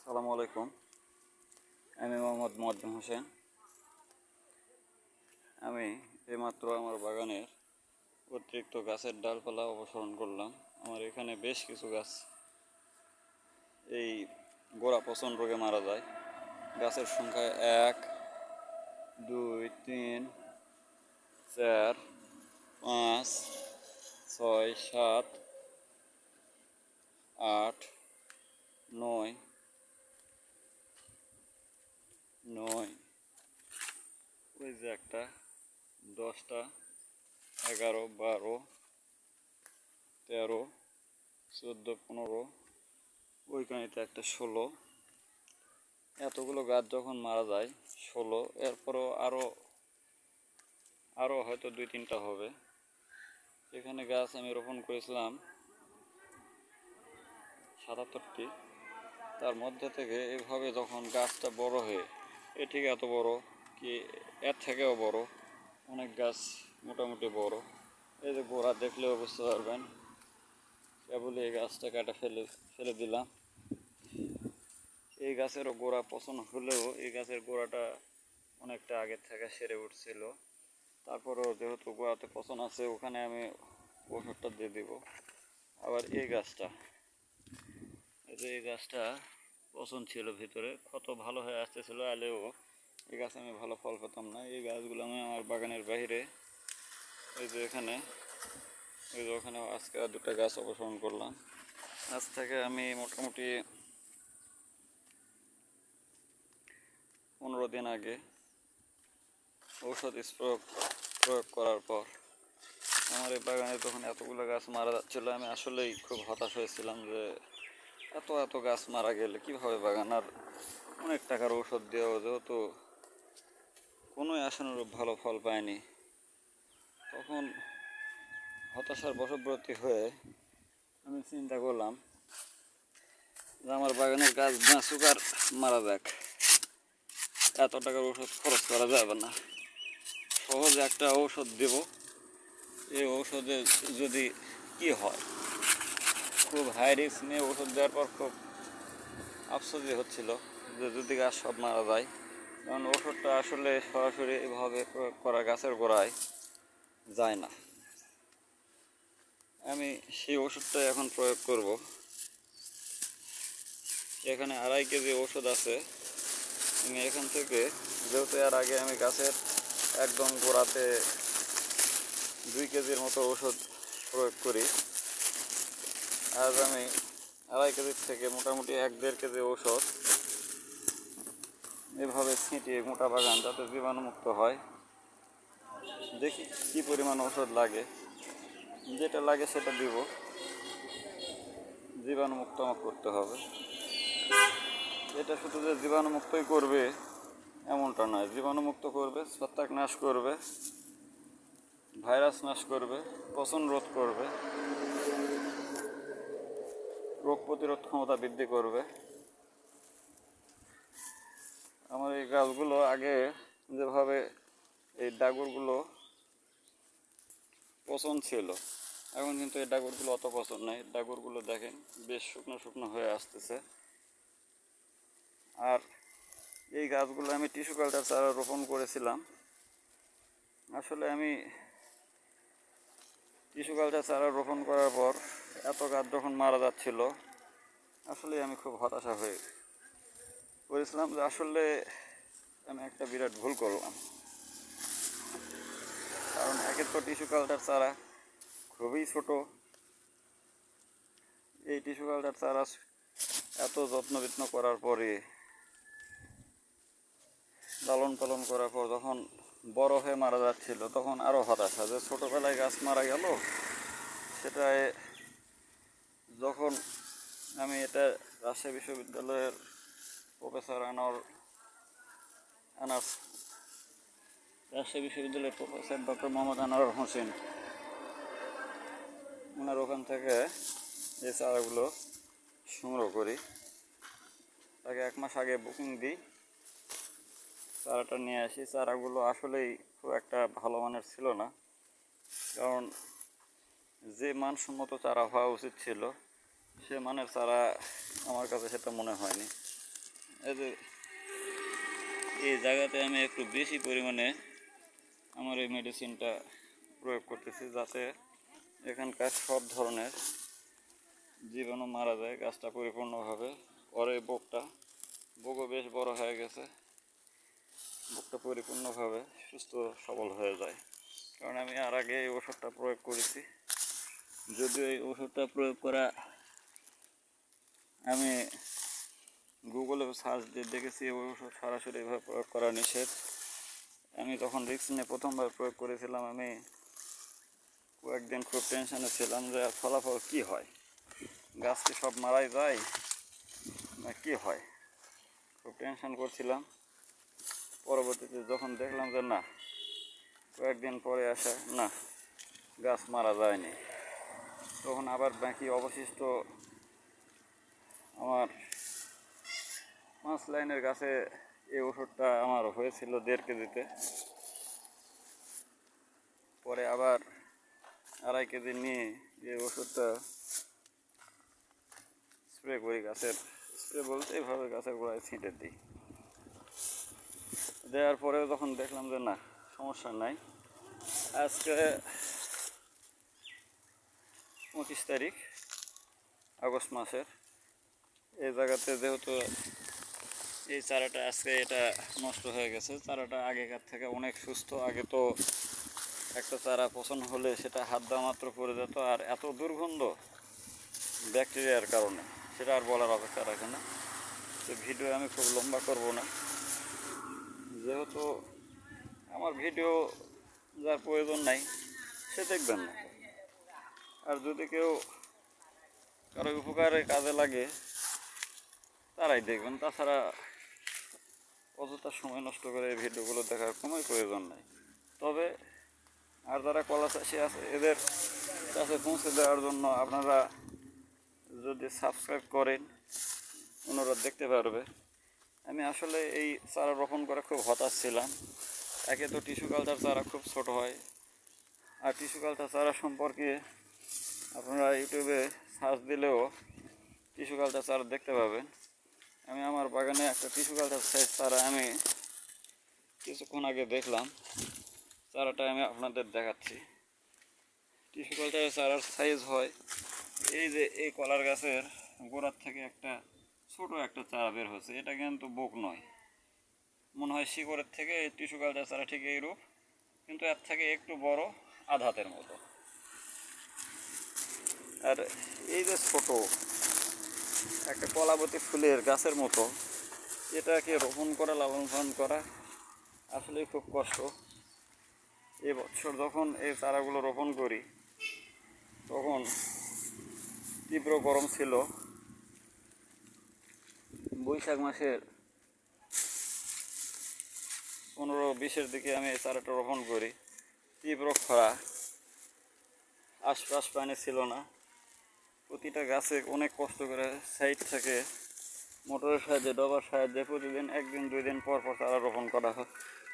আসসালামু আলাইকুম। আমি মোহাম্মদ মোয়াজ্জেম হোসেন। আমি এইমাত্র আমার বাগানের অতিরিক্ত গাছের ডালপালা অপসারণ করলাম। আমার এখানে বেশ কিছু গাছ এই গোড়া পচন রোগে মারা যায়। গাছের সংখ্যা 1, 2, 3, 4, 5, 6, 7, 8, 9, ওই যে একটা 10টা, 11, 12, 13, 14, 15, ওইখানেতে একটা 16। এতগুলো গাছ যখন মারা যায় 16, এরপরও আরও হয়তো 2-3টা হবে। এখানে গাছ আমি রোপণ করেছিলাম 77টি। তার মধ্যে থেকে এভাবে যখন গাছটা বড় হয়ে ঠিক এত বড় কি এর থেকেও বড় অনেক গাছ, মোটামুটি বড়। এই যে গোড়া দেখলেও বুঝতে পারবেন। কেবলই এই গাছটা কাটা ফেলে দিলাম। এই গাছেরও গোড়া পচন হলেও এই গাছের গোড়াটা অনেকটা আগের থেকে সেরে উঠছিল। তারপরেও যেহেতু গোড়াতে পচন আছে, ওখানে আমি ওষুধটা দিয়ে দিব। আবার এই গাছটা পচন ছিল, ভিতরে ক্ষত ভালো হয়ে আসতেছিল, আলেও এই গাছে আমি ভালো ফল পেতাম না। এই গাছগুলো আমি আমার বাগানের বাইরে ওখানে আজকে 2টা গাছ অপসারণ করলাম। আজ থেকে আমি মোটামুটি 15 দিন আগে ঔষধ প্রয়োগ করার পর আমার এই বাগানে তখন এতগুলো গাছ মারা যাচ্ছিল। আমি আসলেই খুব হতাশ হয়েছিলাম যে এত গাছ মারা গেলে কীভাবে বাগান। আর অনেক টাকার ঔষধ দিয়েও যেহেতু কোনোই আশানুরূপ ভালো ফল পায়নি, তখন হতাশার বশবর্তী হয়ে আমি চিন্তা করলাম যে আমার বাগানের গাছ বাঁচুক আর মারা যাক, এত টাকার ঔষধ খরচ করা যাবে না। সহজে একটা ঔষধ দেব, এই ঔষধে যদি কি হয়, খুব হাই রিস্ক নিয়ে ওষুধ দেওয়ার পর খুব আফসোসই হচ্ছিল যে যদি গাছ সব মারা যায়। কারণ ওষুধটা আসলে সরাসরি এভাবে প্রয়োগ করা গাছের গোড়ায় যায় না। আমি সেই ওষুধটা এখন প্রয়োগ করব। এখানে 2.5 কেজি ওষুধ আছে। আমি এখান থেকে, যেহেতু এর আগে আমি গাছের একদম গোড়াতে 2 কেজির মতো ওষুধ প্রয়োগ করি, আজ আমি 2.5 কেজির থেকে মোটামুটি 1-1.5 কেজি ঔষধ এভাবে ছিটিয়ে গোটা বাগান যাতে জীবাণুমুক্ত হয়। দেখি কী পরিমাণ ওষুধ লাগে, যেটা লাগে সেটা দিব। জীবাণুমুক্ত আমার করতে হবে। এটা শুধু যে জীবাণুমুক্তই করবে এমনটা নয়, জীবাণুমুক্ত করবে, ছত্রাক নাশ করবে, ভাইরাস নাশ করবে, পচন রোধ করবে, রোগ প্রতিরোধ ক্ষমতা বৃদ্ধি করবে। আমার এই গাছগুলো আগে যেভাবে এই ডাগরগুলো পচন ছিল, এখন কিন্তু এই ডাগরগুলো অত পচন নেই। ডাগরগুলো দেখেন বেশ শুকনো শুকনো হয়ে আসতেছে। আর এই গাছগুলো আমি টিস্যু কালচার চারা রোপণ করেছিলাম। আসলে আমি টিস্যু কালচার চারা রোপণ করার পর এত গাছ যখন মারা যাচ্ছিল, আসলে আমি খুব হতাশা হয়ে করেছিলাম যে আসলে আমি একটা বিরাট ভুল করলাম। কারণ একের তো টিস্যু কালচার চারা খুবই ছোট। এই টিস্যু কালচার চারা এত যত্ন করার পরে, লালন পালন করার পর যখন বড় হয়ে মারা যাচ্ছিল, তখন আরও হতাশা যে ছোটোবেলায় গাছ মারা গেল। সেটায় যখন আমি এটা রাজশাহী বিশ্ববিদ্যালয়ের প্রফেসর রাজশাহী বিশ্ববিদ্যালয়ের প্রফেসর ডক্টর মোহাম্মদ আনোয়ার হোসেন, ওনার ওখান থেকে এই চারাগুলো সংগ্রহ করি। তাকে 1 মাস আগে বুকিং দিই, চারাটা নিয়ে আসি। চারাগুলো আসলেই খুব একটা ভালো মানের ছিল না, কারণ যে মানসম্মত চারা হওয়া উচিত ছিল সে মানের চারা আমার কাছে সেটা মনে হয়নি। এই যে এই জায়গাতে আমি একটু বেশি পরিমাণে আমার এই মেডিসিনটা প্রয়োগ করতেছি, যাতে এখানকার সব ধরনের জীবাণু মারা যায়, গাছটা পরিপূর্ণভাবে। পরে বকও বেশ বড় হয়ে গেছে, বকটা পরিপূর্ণভাবে সুস্থ সবল হয়ে যায়। কারণ আমি আর আগে এই ওষুধটা প্রয়োগ করেছি, যদিও এই ওষুধটা প্রয়োগ করা আমি গুগলে সার্চ দিয়ে দেখেছি ওই ওষুধ সরাসরি এভাবে প্রয়োগ করা নিষেধ। আমি যখন রিস্ক নিয়ে প্রথমবার প্রয়োগ করেছিলাম, আমি কয়েকদিন খুব টেনশনে ছিলাম যে ফলাফল কী হয়, গাছ কি সব মারাই যায় না কী হয়, খুব টেনশন করছিলাম। পরবর্তীতে যখন দেখলাম যে না, কয়েকদিন পরে আসা না, গাছ মারা যায়নি, তখন আবার বাকি অবশিষ্ট আমার 5 লাইনের গাছে এই ওষুধটা আমার হয়েছিল 1.5 কেজিতে। পরে আবার 2.5 কেজি নিয়ে এই ওষুধটা স্প্রে করি, স্প্রে বলতে এইভাবে গাছের গোড়ায় ছিটে দিই। দেওয়ার পরেও যখন দেখলাম যে না, সমস্যা নাই। আজকে 25 তারিখ আগস্ট মাসের। এই জায়গাতে যেহেতু এই চারাটা আজকে এটা নষ্ট হয়ে গেছে, চারাটা আগেকার থেকে অনেক সুস্থ। আগে তো একটা চারা পচন হলে সেটা হাত দেওয়া মাত্র পড়ে যেত, আর এত দুর্গন্ধ ব্যাকটেরিয়ার কারণে, সেটা আর বলার অপেক্ষা রাখে না। তো ভিডিও আমি খুব লম্বা করব না, যেহেতু আমার ভিডিও যার প্রয়োজন নাই সে দেখবেন না। আর যদি কেউ কারো উপকারে কাজে লাগে তারাই দেখবেন, তাছাড়া অযথা সময় নষ্ট করে এই ভিডিওগুলো দেখার কোনো প্রয়োজন নাই। তবে আর যারা কলা চাষি আছে এদের কাছে পৌঁছে দেওয়ার জন্য আপনারা যদি সাবস্ক্রাইব করেন, অনুরোধ দেখতে পারবে। আমি আসলে এই চারা রোপণ করে খুব হতাশ ছিলাম। একে তো টিস্যু কালচার চারা খুব ছোট হয়, আর টিস্যু কালচার চারা সম্পর্কে আপনারা ইউটিউবে সার্চ দিলেও টিস্যু কালচার চারা দেখতে পাবেন। আমি আমার বাগানে একটা টিস্যু কালচার সাইজ চারা আমি কিছুক্ষণ আগে দেখলাম, চারাটা আমি আপনাদের দেখাচ্ছি। টিস্যু কালচারের চারার সাইজ হয় এই যে এই কলার গাছের গোড়ার থেকে একটা ছোট একটা চারা বের হচ্ছে। এটা কিন্তু বোক নয়, মনে হয় শিকড়ের থেকে এই টিস্যু কালচার চারা ঠিক এইরূপ, কিন্তু এর থেকে একটু বড়, আধ হাতের মতো। আর এই যে ছোট একটা কলাবতী ফুলের গাছের মতো, এটাকে রোপণ করা, লালন পালন করা আসলে খুব কষ্ট। এবছর যখন এই চারাগুলো রোপণ করি তখন তীব্র গরম ছিল। বৈশাখ মাসের 15-20-এর দিকে আমি এই চারাটা রোপণ করি। তীব্র খরা, আশপাশ পানি ছিল না। প্রতিটা গাছে অনেক কষ্ট করে সাইড থেকে মোটরের সাহায্যে, ডবার সাহায্যে প্রতিদিন 1 দিন 2 দিন পর পর চারা রোপণ করা হয়,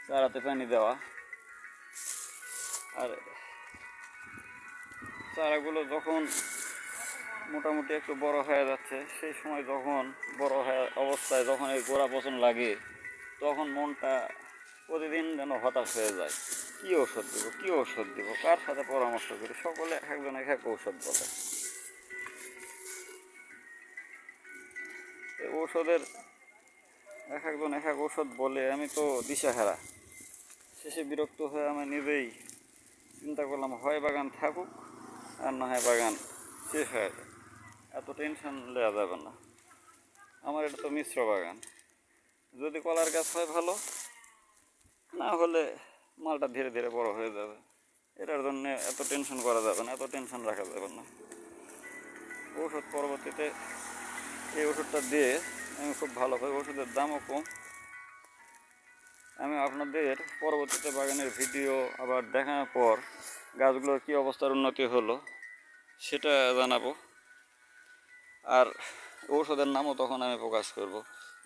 চারাতে পানি দেওয়া। আর চারাগুলো যখন মোটামুটি একটু বড় হয়ে যাচ্ছে, সেই সময় যখন বড় হয়ে অবস্থায় যখন এই গোড়া পচন লাগে, তখন মনটা প্রতিদিন যেন হতাশ হয়ে যায়। কী ঔষধ দেবো, কী ঔষধ দেবো, কার সাথে পরামর্শ করি, সকলে এক একজন এক এক ঔষধ বলে। এই ঔষধের এক একজন এক এক ঔষধ বলে আমি তো দিশাহারা। শেষে বিরক্ত হয়ে আমি নিজেই চিন্তা করলাম, হয় বাগান থাকুক আর না হয় বাগান শেষ হয়ে যায়। এত টেনশন নেওয়া যাবে না। আমার এটা তো মিশ্র বাগান, যদি কলার গাছ হয় ভালো, না হলে মালটা ধীরে ধীরে বড় হয়ে যাবে। এটার জন্য এত টেনশন করা যাবে না, এত টেনশন রাখা যাবে না। ওষুধ পরবর্তীতে এই ওষুধটা দিয়ে আমি খুব ভালো পাই, ওষুধের দামও কম। আমি আপনাদের পরবর্তীতে বাগানের ভিডিও আবার দেখানোর পর গাছগুলোর কী অবস্থার উন্নতি হলো সেটা জানাবো, আর ঔষধের নামও তখন আমি প্রকাশ করব।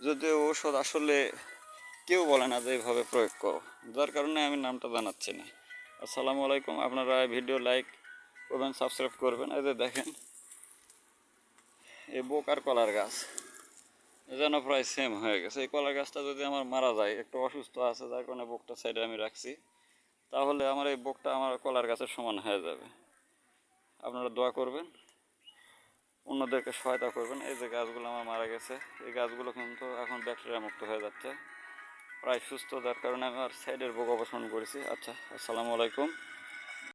যদিও ঔষধ আসলে কেউ বলে না যে এইভাবে প্রয়োগ করো, যার কারণে আমি নামটা জানাচ্ছি না। আসসালামু আলাইকুম। আপনারা ভিডিও লাইক করবেন, সাবস্ক্রাইব করবেন। এই যে দেখেন, এই বোকার কলার গাছ, যেন প্রায় সেম হয়ে গেছে। এই কলা গাছটা যদি আমার মারা যায়, একটু অসুস্থ আছে যার কারণে বোকটা সাইডে আমি রাখছি, তাহলে আমার এই বোকটা আমার কলার গাছের সমান হয়ে যাবে। আপনারা দোয়া করবেন, অন্যদেরকে সহায়তা করবেন। এই যে গাছগুলো আমার মারা গেছে, এই গাছগুলো কিন্তু এখন ব্যাকটেরিয়া মুক্ত হয়ে যাচ্ছে, প্রায় সুস্থ, যার কারণে আমি আর সাইডের বোক অপসারণ করেছি। আচ্ছা, আসসালামু আলাইকুম।